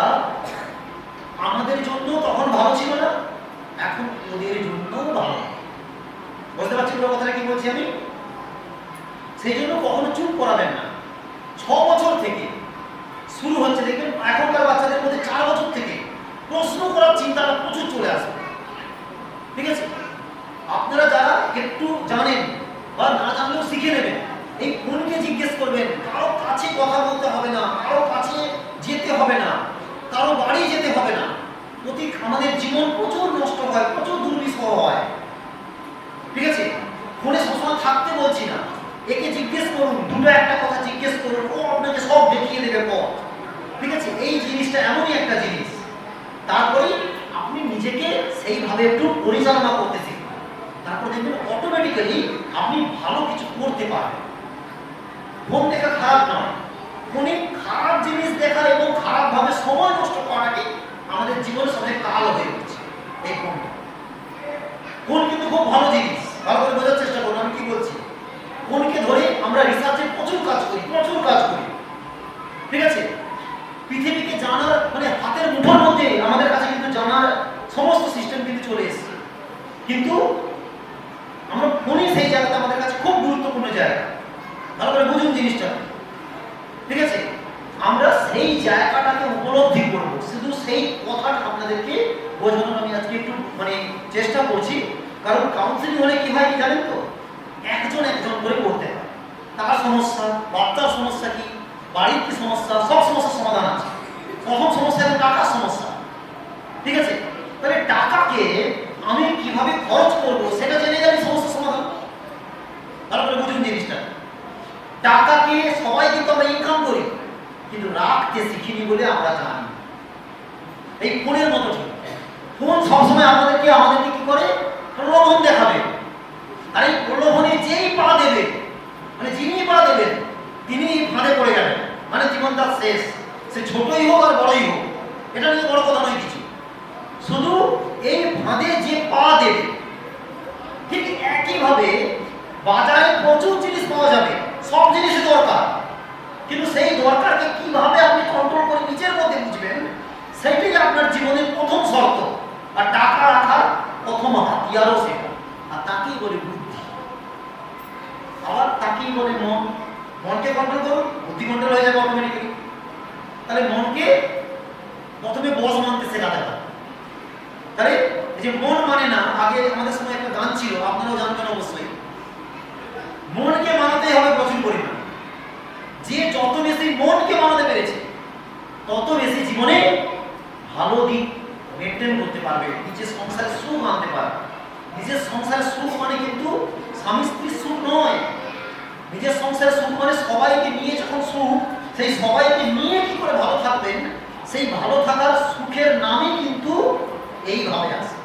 আমাদের জন্য তখন ভালো ছিল না, এখন ওদের জন্যও ভালো। বুঝতে পারছি পুরো কথাটা কি বলছি আমি? সেই জন্য কখনো চুপ করাবেন না। 6 বছর থেকে শুরু হচ্ছে, দেখবেন এখনকার বাচ্চাদের মধ্যে 4 বছর থেকে প্রশ্ন করার চিন্তাটা প্রচুর চলে আসবে। ঠিক আছে? আপনারা যারা একটু জানেন বা না জানলেও শিখে নেবেন, এই ফোনকে জিজ্ঞেস করবেন, কারো কাছে কথা বলতে হবে না, কারো কাছে যেতে হবে না, কারো বাড়ি যেতে হবে না। আমাদের জীবন প্রচুর নষ্ট হয়, প্রচুর দুর্বিষহ হয়। ঠিক আছে? ফোনে সবসময় থাকতে বলছি না, একে জিজ্ঞেস করুন, দুটো একটা কথা জিজ্ঞেস করুন, ও আপনাকে সব দেখিয়ে দেবে পথ। ঠিক আছে? এই জিনিসটা এমনই একটা জিনিস, তারপরে আপনি নিজেকে সেইভাবে একটু পরিচালনা করতে শিখবেন, তারপর দেখবেন অটোমেটিক্যালি আপনি ভালো কিছু করতে পারবেন। ফোন দেখা খারাপ নয়, ফোনে খারাপ জিনিস দেখা এবং খারাপভাবে সময় নষ্ট করাটাকে আমাদের জীবনে সবচেয়ে কাল হয়ে উঠছে। এই ফোনটা, ফোন কিন্তু খুব ভালো জিনিস, ভালো করে বোঝার চেষ্টা করুন আমি কি বলছি। ফোনকে ধরে আমরা রিসার্চে প্রচুর কাজ করি। ঠিক আছে? পৃথিবীকে জানার মানে হাতের মুঠোর মধ্যে আমাদের কাছে কিন্তু জানার সমস্ত সিস্টেম কিন্তু চলে এসেছে, কিন্তু আমরা ফোনে সেই জায়গাটা আমাদের কাছে খুব গুরুত্বপূর্ণ জায়গা। ভালো করে বুঝুন জিনিসটা। ঠিক আছে? আমরা সেই জায়গাটাকে উপলব্ধি উপলব্ধি করবো। শুধু সেই কথাটা আপনাদেরকে বোঝানোর আমি আজকে একটু চেষ্টা করছি। কারণ কাউন্সিলিং হলে কি হয় কি জানেন তো, একজন একজন করে করতে হয়। তার সমস্যা, বাচ্চার সমস্যা কি, বাড়ির কি সমস্যা, সব সমস্যার সমাধান আছে। প্রথম সমস্যা হলো টাকার সমস্যা, ঠিক আছে? তাহলে টাকাকে আমি কিভাবে খরচ করবো সেটা জেনে যাবি সমস্যার সমাধান। তারপরে বুঝুন জিনিসটা, টাকাকে সবাই কিন্তু আমরা ইনকাম করি, কিন্তু রাখতে শিখিনি বলে আমরা জানি। এই ফোনের মতো ঠিক, ফোন সবসময় আমাদেরকে কি করে, প্রলোভন দেখাবে। আর এই প্রলোভনে যেই পা দেবে, যিনি পা দেবেন তিনি ফাঁদে পড়ে যাবেন, জীবন তার শেষ। সে ছোটই হোক আর বড়ই হোক, এটা নিয়ে বড় কথা নয় কিছু। শুধু এই ফাঁদে যে পা দেবে, ঠিক একইভাবে বাজারে প্রচুর জিনিস পাওয়া যাবে, সব জিনিসই দরকার, কিন্তু সেই দরকারকে কিভাবে আপনি কন্ট্রোল করে নিজের মধ্যে বুঝবেন, সেটাই আপনার জীবনের প্রথম শর্ত। আর টাকা রাখার প্রথম হাতিয়ারও সেটা, আর তাকেই বলে বুদ্ধি। আবার তাকেই বলে মন। মনকে কন্ট্রোল করুন, বুদ্ধি কন্ট্রোল হয়ে যাবে অটোমেটিক্যালি। তাহলে মনকে প্রথমে বস মানতে শেখাতে হবে। তাহলে এই যে মন মানে না, আগে আমাদের সময় একটা গান ছিল, আপনারাও জানবেন অবশ্যই, মনকে মানাতেই হবে প্রচুর পরিমাণ। যে যত বেশি মনকে মানাতে পেরেছে, তত বেশি জীবনে ভালো দিক মেনটেন করতে পারবে, নিজের সংসারে সুখ আনতে পারবে। নিজের সংসারে সুখ মানে কিন্তু স্বামী স্ত্রীর সুখ নয়। নিজের সংসারে সুখ মানে সবাইকে নিয়ে যখন সুখ, সেই সবাইকে নিয়ে কি করে ভালো থাকবেন, সেই ভালো থাকার সুখের নামই কিন্তু এইভাবে আসে।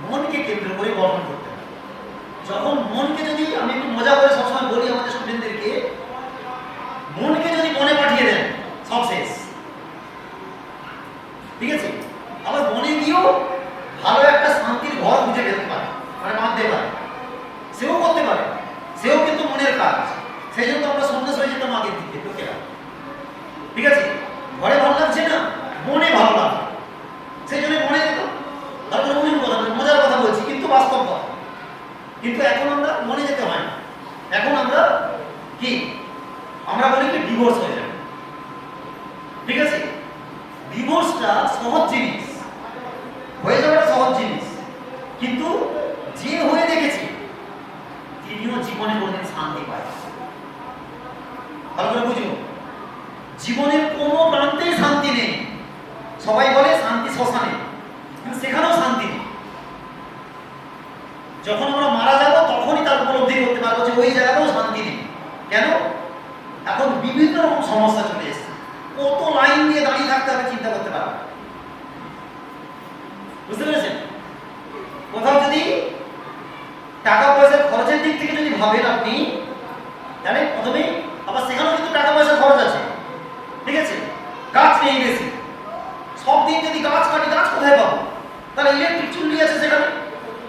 মনকে কেন্দ্র করে গঠন করতে হবে। যখন মনকে যদি, আমি একটু মজা করে সবসময় বলি আমাদের স্টুডেন্টদেরকে, মনকে যদি বনে পাঠিয়ে দেন সব শেষ, ঠিক আছে? আবার বনে গিয়েও ভালো একটা শান্তির ঘর খুঁজে পেতে পারে, বাঁধতে পারে, সেও করতে পারে, সেও কিন্তু মনের কাজ। সেই জন্য আমরা সন্ন্যাস হয়ে যেতাম আগের দিকে লোকেরা, ঠিক আছে? ঘরে ভালো লাগছে না, মনে ভালো লাগবে, সেই জন্য মনে যেত। তারপরে বুঝুন কথা, মজার কথা বলছি কিন্তু বাস্তব কথা। কিন্তু এখন আমরা মনে যেতে হয় না, এখন আমরা কি, আমরা বলি কি ডিভোর্স হয়ে যাবে, ঠিক আছে? ডিভোর্সটা সহজ জিনিস, হয়ে যাওয়াটা সহজ জিনিস, কিন্তু যে হয়ে দেখেছে তিনিও জীবনে কোনোদিন শান্তি পায়। ভালো করে বুঝুন, জীবনের কোনো প্রান্তেই শান্তি নেই। সবাই বলে শান্তি শ্মশানে, কিন্তু সেখানেও শান্তি নেই। যখন আমরা মারা যাব তখনই তার উপলব্ধি করতে পারবো যে ওই জায়গাতেও শান্তি নেই। কেন? এখন বিভিন্ন রকম সমস্যা চলে এসেছে, কত লাইন দিয়ে দাঁড়িয়ে থাকতে হবে চিন্তা করতে পারবেন। বুঝতে পেরেছেন? কোথাও যদি টাকা পয়সা খরচের দিক থেকে যদি ভাবেন আপনি, জানেন প্রথমে আবার সেখানেও কিন্তু টাকা পয়সা খরচ আছে, ঠিক আছে? গাছ নেই বেশি, সব দিন যদি গাছ কাটি, গাছ কোথায় পাবো? তাহলে ইলেকট্রিক চুল্লি আছে সেখানে,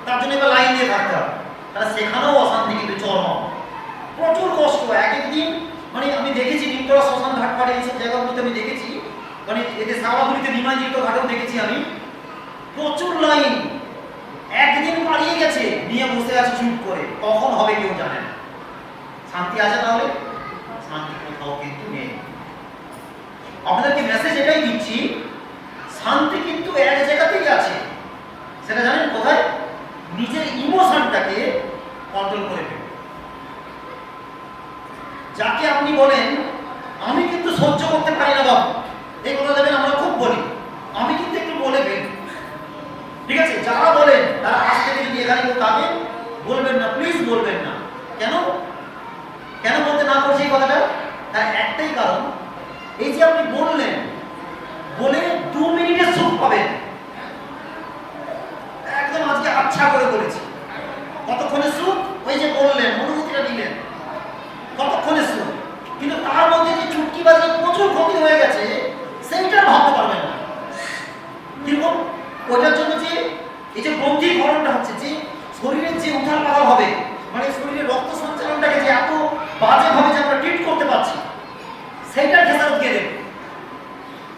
তার জন্য এবার লাইন দিয়ে থাকতে হবে। তাহলে সেখানেও অশান্তি কিন্তু চরম, প্রচুর কষ্ট। এক একদিন আমি দেখেছি নিমতলা শ্মশান ঘাটপাড়ে এইসব জায়গাগুলোতে আমি দেখেছি, এতে সাগরাগুলিতে নিমাইযুক্ত ঘাটেও দেখেছি আমি, প্রচুর লাইন। একদিন পালিয়ে গেছে, নিয়ে বসে আছে চুপ করে, কখন হবে কেউ জানে না। শান্তি আছে তাহলে? শান্তি কোথাও কিন্তু নেই। আপনাদেরকে মেসেজ এটাই দিচ্ছি, শান্তি কিন্তু এক জায়গাতেই আছে। সেটা জানেন কোথায়? নিজের ইমোশনটাকে কন্ট্রোল করে ফেলুন। যাকে আপনি বলেন আমি কিন্তু সহ্য করতে পারি না বাবু, এই কথা দেবেন, আমরা খুব বলি আমি কিন্তু একটু বলে ফেলি, ঠিক আছে? যারা বলেন তারা আজ থেকে যদি এখানে কেউ থাকেন, বলবেন না, প্লিজ বলবেন না। কেন কেন বলতে না করছি এই কথাটা? তার একটাই কারণ, এই যে আপনি বললেন, বলে 2 মিনিটের সুখ পাবেন, একদম আজকে আচ্ছা করে বলেছি, কতক্ষণে সুখ? ওই যে বললেন, অনুভূতিটা দিলেন, কতক্ষণে সুখ। কিন্তু তার মধ্যে যে চুটকি বাজে প্রচুর ক্ষতি হয়ে গেছে, সেইটা ভাবতে পারবেন না। কিরকম? ওইটার জন্য যে এই যে গ্রন্থির গঠনটা হচ্ছে, যে শরীরের যে উঠার পাতাল হবে, শরীরের রক্ত সঞ্চালনটাকে যে এত বাজেভাবে যে আমরা ট্রিট করতে পারছি, সেইটার খেসারত কে দেবে?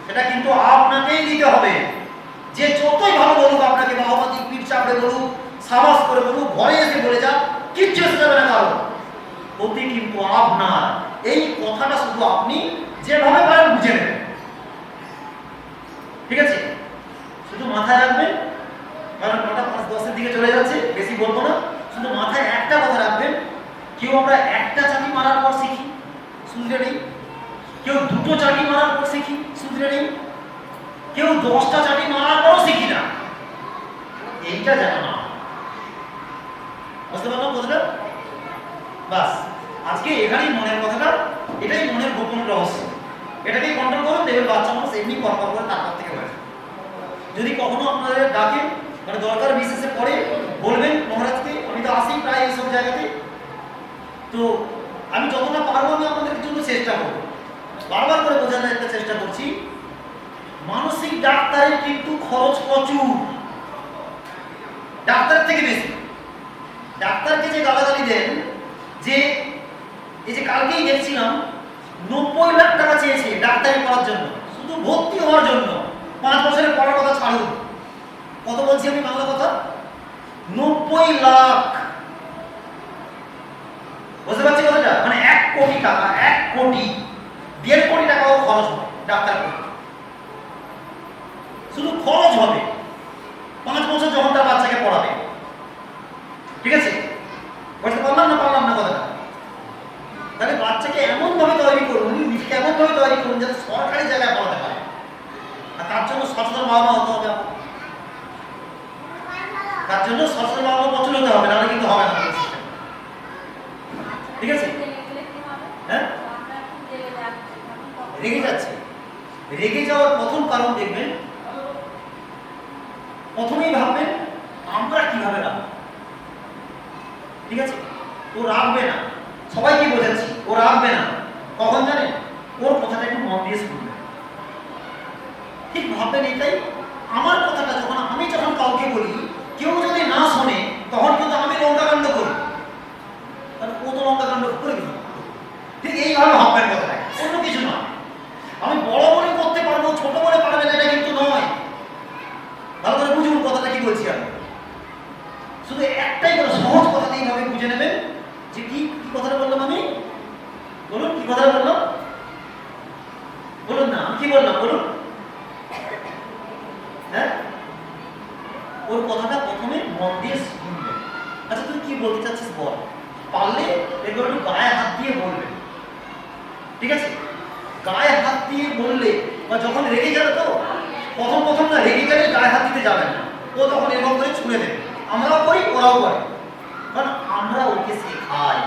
সেটা কিন্তু আপনাকেই দিতে হবে। যে যতই ভালো বলুক আপনাকে, বাবা দিক পিঠ চাপড়ে বলুক, সাবাস করে বলুক, ঘরে এসে বলে যাক, কিচ্ছু এসে যাবে না কারো, অতি কিন্তু আপনার। এই কথাটা শুধু আপনি যেভাবে পারেন বুঝে নেবেন। ঠিক আছে? শুধু মাথায় রাখবেন, কারণ 9:05-10 দিকে চলে যাচ্ছে, বেশি বলবো না। শুধু মাথায় একটা কথা রাখবেন, কেউ আমরা একটা চাটি মারার পর শিখি, শুনতে নেই। কেউ দুটো চাটি মারার পর শিখি, শুনতে নেই। কেউ 10টা চাটি মারার পরও শিখি না। এইটা জানো না, বুঝতে পারলাম কথাটা? বাস, আজকে এখানেই মনের কথাটা, এটাই মনের গোপন রহস্য। এটাকেই কন্ট্রোল করুন, দেখবেন বাচ্চা মানুষ এমনি পরপর করে তারপর থেকে হয়েছে। যদি কখনো আপনাদের ডাকে, মানে দরকার বিশেষে পড়ে, বলবেন মহারাজকে, আমি তো আসি প্রায় এইসব জায়গাতে, তো আমি যতটা পারবো আমি আপনাদের জন্য চেষ্টা করবো। বারবার করে বোঝানোর একটা চেষ্টা করছি, মানসিক ডাক্তারের কিন্তু খরচ প্রচুর, ডাক্তারের থেকে বেশি। ডাক্তারকে যে গালাগালি দেন, যে এই যে কালকেই দেখছিলাম 90 লাখ টাকা চেয়েছে ডাক্তারি পড়ার জন্য, শুধু ভর্তি হওয়ার জন্য। 5 বছরের পড়ার কথা ছাড়ুন, কত বলছি আমি বাংলা কথা, 90 লাখ। বুঝতে পারছি কথাটা? মানে 1 কোটি টাকা, 1 কোটি, 1.5 কোটি টাকাও খরচ হবে ডাক্তার পড়তে। শুধু খরচ হবে 5 বছর যখন তার বাচ্চাকে পড়াবে। ঠিক আছে? বুঝতে পারলাম না কথাটা? তাহলে বাচ্চাকে এমন ভাবে তৈরি করুন, নিজেকে এমন ভাবে তৈরি করুন যাতে সরকারি জায়গায় পড়াতে পারে। আর তার জন্য সচেতন বাবা মা হতে হবে। তার জন্য সচেতন বাবা মা প্রচুর হতে হবে, নাহলে কিন্তু হবে না। ঠিক আছে? হ্যাঁ, রেগে যাচ্ছে। রেগে যাওয়ার প্রথম কারণ দেখবেন, প্রথমেই ভাববেন আমরা কিভাবে রাখবো। ঠিক আছে? ও রাখবে না, সবাইকে বোঝাচ্ছি, ও রাখবে না। কখন জানেন? ওর কথাটা একটু মন দিয়ে শুনবে। ঠিক ভাববেন এটাই, আমার কথাটা আমি যখন কাউকে বলি, কেউ যদি না শোনে, তখন কিন্তু আমি লঙ্কাকাণ্ড করি, কারণ ও তো লঙ্কাকাণ্ড করবি। ঠিক এইভাবে ভাববেন কথাটা, অন্য কিছু নয়। আমি বড় বলে করতে পারবো, ছোট বলে পারবে না, এটা কিন্তু নয়। ভালো করে বুঝুন কথাটা কি বলছি আমি। শুধু একটাই কথা, সহজ কথাটা এইভাবে বুঝে নেবেন যে কি কথাটা বললাম আমি। বলুন কি কথাটা বললাম, বলুন না, আমি কি বললাম বলুন। হ্যাঁ, ওর কথাটা প্রথমে মন দিয়ে শুনবেন। আচ্ছা তুই কি বলতে চাচ্ছিস বল, পারলে এগুলো একটু গায়ে হাত দিয়ে বলবেন। ঠিক আছে? গায়ে হাত দিয়ে বললে, বা যখন রেগে যাবে, তো প্রথম না, রেগে গেলে গায়ে হাত দিতে যাবেন না, ও তখন এরকম করে ছুঁড়ে দেবে। আমরাও করি, ওরাও করে, কারণ আমরা ওকে শেখাই।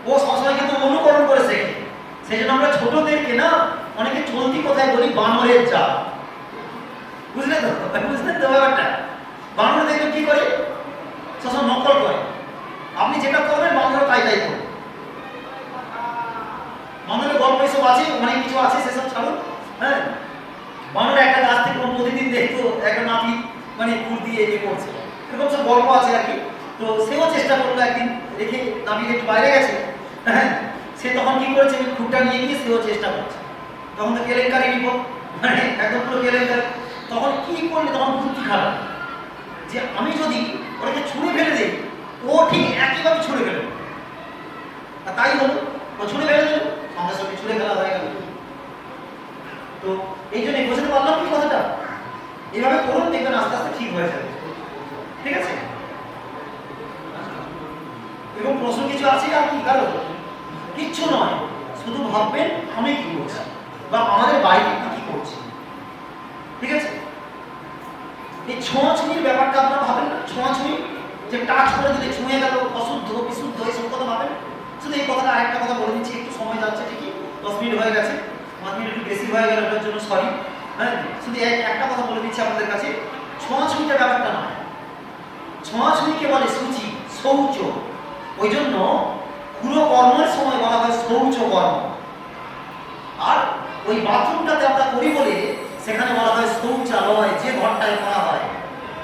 ও সবসময় কিন্তু অনুকরণ করে শেখে। সেই জন্য আমরা ছোটদেরকে না, অনেকে চলতি কথায় বলি বানরের জাত। বুঝলেন তো? বুঝলেন তো ব্যাপারটা? বানর দেখবেন কি করে, সবসময় নকল করে। আপনি যেটা করবেন বানর তাই করবে। বানরের গল্প এসব আছে, অনেক কিছু আছে, সেসব ছাড়ুন। হ্যাঁ, বানর একটা গাছ থেকে প্রতিদিন দেখতো একটা নাপিত মানে ফুল দিয়ে করছে, এরকম সব গল্প আছে আর কি। তো সেও চেষ্টা করলো, একদিন দেখে নাপিত একটু বাইরে গেছে, হ্যাঁ, সে তখন কি করেছে, খুঁটটা নিয়ে গিয়ে সেও চেষ্টা করছে। তখন তো কেলেঙ্কারি বিপদ, মানে একদম পুরো কেলেঙ্কারি। তখন কি করলে, তখন বুদ্ধি খারাপ, যে আমি যদি ওটাকে ছুঁড়ে ফেলে দিই, ও ঠিক একইভাবে ছুঁড়ে ফেলবে। আর তাই হলো, ও ছুঁড়ে ফেলে দিল, সঙ্গে সঙ্গে ছুঁড়ে ফেলা হয়ে গেল। তো এই জন্য বোঝাতে পারলাম কি কথাটা, এইভাবে করুন, দেখবেন আস্তে আস্তে ঠিক হয়ে যাবে। ঠিক আছে? এবং প্রশ্ন কিছু আছে আর কি, কারো কিচ্ছু নয়, শুধু ভাববেন আমি কি করছি, বা আমাদের বাড়িতে কি করছি। ঠিক আছে? এই ছোঁয়াছুঁয়ির ব্যাপারটা আপনারা ভাবেন না, ছোঁয়াছুঁয়ি, যে টাচ করে দিলে ছুঁয়ে গেল, অশুদ্ধ বিশুদ্ধ, এইসব কথা ভাবেন। শুধু এই কথাটা আরেকটা কথা বলে দিচ্ছি, একটু সময় যাচ্ছে ঠিকই, 10 মিনিট হয়ে গেছে, 5 মিনিট একটু বেশি হয়ে গেল, ওটার জন্য সরি। হ্যাঁ, শুধু একটা কথা বলে দিচ্ছি আপনাদের কাছে, ছোঁয়াছুঁয়িটা ব্যাপারটা নয়। ছোঁয়াছুঁয়িকে বলে সূচি, শৌচ। ওই জন্য পুরো কর্মের সময় বলা হয় শৌচ কর্ম। আর ওই বাথরুমটাতে আমরা করি বলে সেখানে বলা হয় শৌচালয়। যে ঘরটায় করা হয়,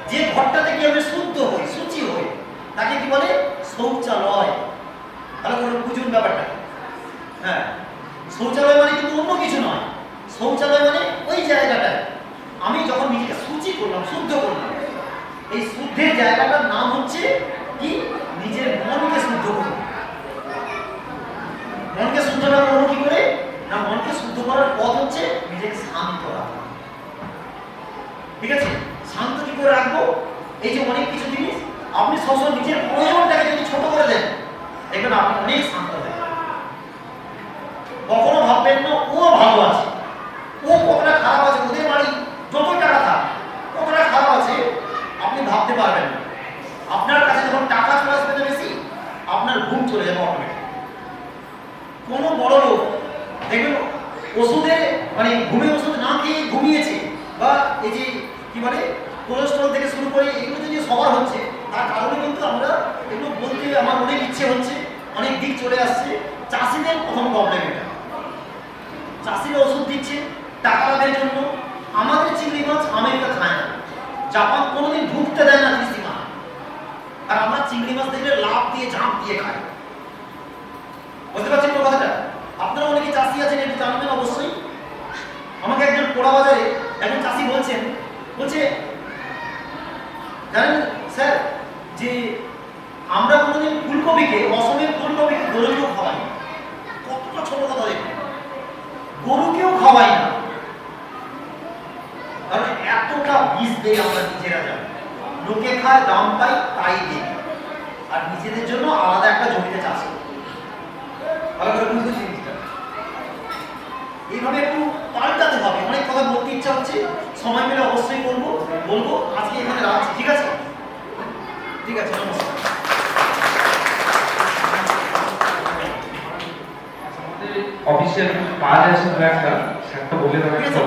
যে ঘরটাতে গিয়ে আমি শুদ্ধ হই, সূচি হই, তাকে কি বলে? শৌচালয়। তাহলে কোনো বুঝুন ব্যাপারটা। হ্যাঁ, শৌচালয় মানে কিন্তু অন্য কিছু নয়। শৌচালয় মানে ওই জায়গাটায় আমি যখন নিজেকে সূচি করলাম, শুদ্ধ করলাম, এই শুদ্ধের জায়গাটার নাম হচ্ছে কি? নিজের মনকে শুদ্ধ করুন। মনকে শুদ্ধ করবো কি করে? না, মনকে শুদ্ধ করার পথ হচ্ছে নিজেকে শান্ত রাখা। ঠিক আছে? শান্ত কি করে রাখবো, এই যে অনেক কিছু জিনিস আপনি সবসময় নিজের প্রয়োজনটাকে যদি ছোট করে দেন, দেখবেন আপনি অনেক শান্ত হবেন। কখনো ভাববেন না ও ভালো আছে, ও কতটা খারাপ আছে, ওদের বাড়ি যতই টাকা থাক কতটা খারাপ আছে আপনি ভাবতে পারবেন না। আপনার কাছে যখন টাকা চলে আসবে না বেশি, আপনার ঘুম চলে যাবে অটোমেটিক। কোনো বড় লোক দেখবেন ওষুধে মানে ঘুমের ওষুধ না খেয়ে ঘুমিয়েছে, বা এই যে কি বলে কোলেস্ট্রল থেকে শুরু করে এগুলো যদি সবার হচ্ছে, তার কারণে কিন্তু আমরা এগুলো বলতে আমার অনেক ইচ্ছে হচ্ছে, অনেক দিক চলে আসছে। চাষিদের প্রথম প্রবলেম এটা, চাষিরা ওষুধ দিচ্ছে টাকা লাভের জন্য। আমাদের চিংড়ি মাছ আমেরিকা খায় না, জাপান কোনোদিন ঢুকতে দেয় না কৃষিমা, আর আমরা চিংড়ি মাছ দেখলে লাভ দিয়ে ঝাঁপ দিয়ে খাই। বুঝতে পারছেন তো কথাটা? আপনারা অনেকে চাষি আছেন, একটু জানাবেন অবশ্যই। আমাকে একজন পোড়া বাজারে একজন চাষি বলছেন, বলছে জানেন স্যার যে আমরা কোনোদিন ফুলকপিকে, অসমের ফুলকপিকে গরুকেও খাওয়াই না। কতটা ছোট কথা দেখুন, গরুকেও খাওয়াই না, কারণ এতটা বীজ দেই আমরা নিজেরা যাই, লোকে খায় দাম পাই তাই দিই, আর নিজেদের জন্য আলাদা একটা জমিতে চাষ করি। ভালো করে বুঝতে জিনিসটা এইভাবে একটু পাল্টাতে হবে। অনেক কথা বলতে ইচ্ছা হচ্ছে, সময় পেলে অবশ্যই বলবো। আজকে এখানে রাখছি, ঠিক আছে? ঠিক আছে, নমস্কার।
অফিসিয়াল কাজ আছে একটা, সেটা বলে দেবেন।
ঠিক আছে,